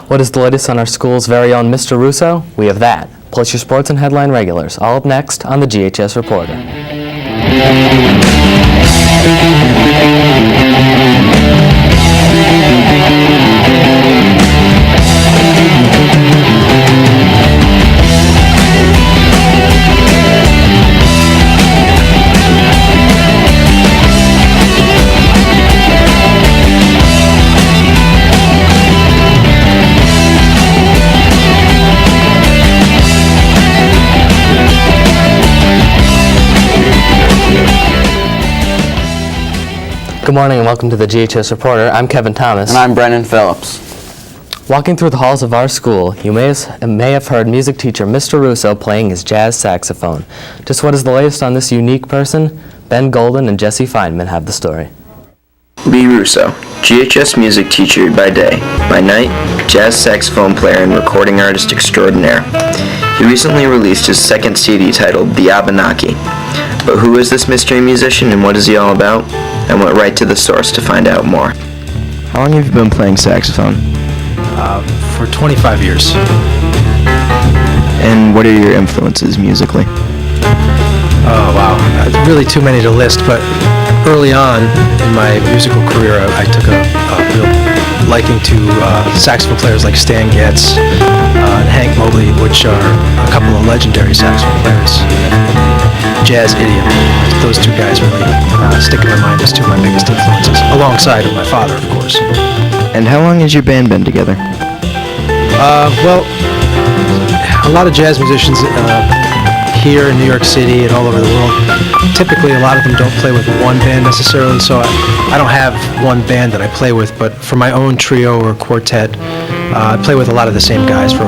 What is the latest on our school's very own Mr. Russo? We have that, plus your sports and headline regulars, all up next on the GHS Reporter. Good morning and welcome to the GHS Reporter. I'm Kevin Thomas. And I'm Brennan Phillips. Walking through the halls of our school, you may have heard music teacher Mr. Russo playing his jazz saxophone. Just what is the latest on this unique person? Ben Golden and Jesse Feynman have the story. Lee Russo, GHS music teacher by day, by night, jazz saxophone player and recording artist extraordinaire. He recently released his second CD titled The Abenaki. But who is this mystery musician and what is he all about? I went right to the source to find out more. How long have you been playing saxophone? For 25 years. And what are your influences musically? Oh, wow. Really too many to list, but early on in my musical career, I took a real liking to saxophone players like Stan Getz and Hank Mobley, which are a couple of legendary saxophone players. Jazz Idiom. Those two guys really stick in my mind as two of my biggest influences, alongside of my father, of course. And how long has your band been together? Well, a lot of jazz musicians here in New York City and all over the world, typically a lot of them don't play with one band necessarily, so I don't have one band that I play with, but for my own trio or quartet, I play with a lot of the same guys for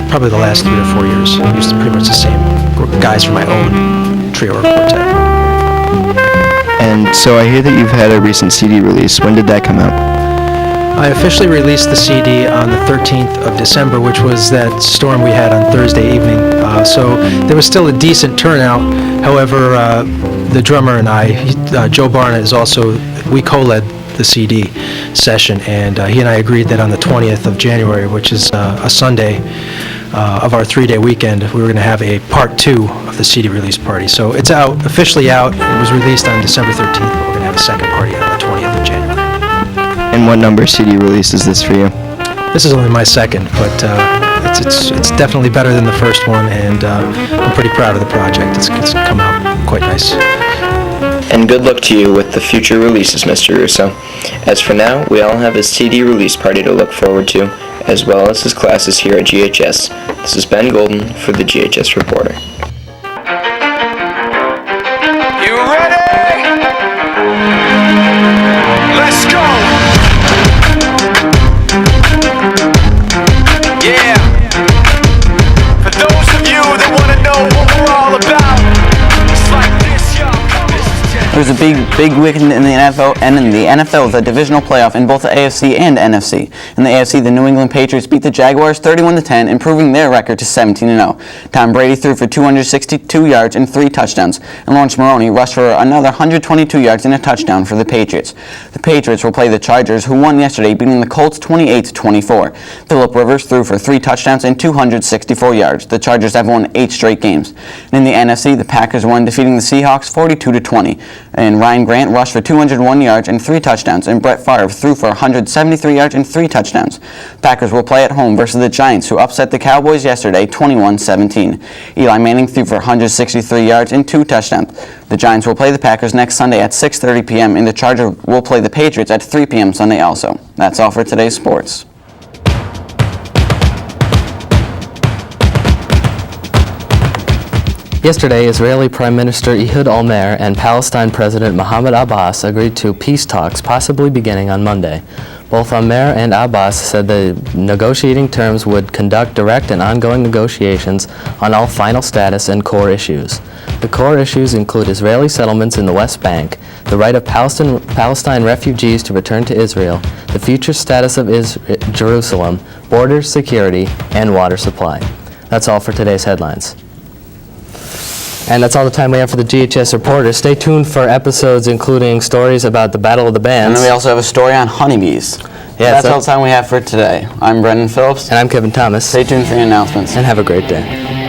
probably the last 3 or 4 years. I used pretty much the same guys for my own trio or quartet. And so I hear that you've had a recent CD release. When did that come out? I officially released the CD on the 13th of December, which was that storm we had on Thursday evening. So there was still a decent turnout. However, the drummer and I, Joe Barnett, we co-led the CD session, and he and I agreed that on the 20th of January, which is a Sunday of our 3-day weekend, we were going to have a part 2 of the CD release party. So it's officially out. It was released on December 13th, but we're going to have a second party on the 20th of January. And what number CD release is this for you? This is only my second, but it's definitely better than the first one, and I'm pretty proud of the project. It's come out quite nice. And good luck to you with the future releases, Mr. Russo. As for now, we all have a CD release party to look forward to, as well as his classes here at GHS. This is Ben Golden for the GHS Reporter. You ready? Let's go! Yeah! For those of you that want to know what we're all about, it's like this, y'all. It was a big weekend in the NFL, and in the NFL, the divisional playoff in both the AFC and NFC. In the AFC, the New England Patriots beat the Jaguars 31-10, improving their record to 17-0. Tom Brady threw for 262 yards and 3 touchdowns, and Lawrence Maroney rushed for another 122 yards and a touchdown for the Patriots. The Patriots will play the Chargers, who won yesterday, beating the Colts 28-24. Phillip Rivers threw for 3 touchdowns and 264 yards. The Chargers have won 8 straight games. And in the NFC, the Packers won, defeating the Seahawks 42-20. And Ryan Grant rushed for 201 yards and 3 touchdowns, and Brett Favre threw for 173 yards and 3 touchdowns. Packers will play at home versus the Giants, who upset the Cowboys yesterday 21-17. Eli Manning threw for 163 yards and 2 touchdowns. The Giants will play the Packers next Sunday at 6:30 p.m., and the Chargers will play the Patriots at 3 p.m. Sunday also. That's all for today's sports. Yesterday, Israeli Prime Minister Ehud Olmert and Palestine President Mahmoud Abbas agreed to peace talks possibly beginning on Monday. Both Olmert and Abbas said the negotiating terms would conduct direct and ongoing negotiations on all final status and core issues. The core issues include Israeli settlements in the West Bank, the right of Palestine refugees to return to Israel, the future status of Jerusalem, border security, and water supply. That's all for today's headlines. And that's all the time we have for the GHS Reporter. Stay tuned for episodes including stories about the Battle of the Bands. And then we also have a story on honeybees. Yeah, That's all the time we have for today. I'm Brendan Phillips. And I'm Kevin Thomas. Stay tuned for the announcements. And have a great day.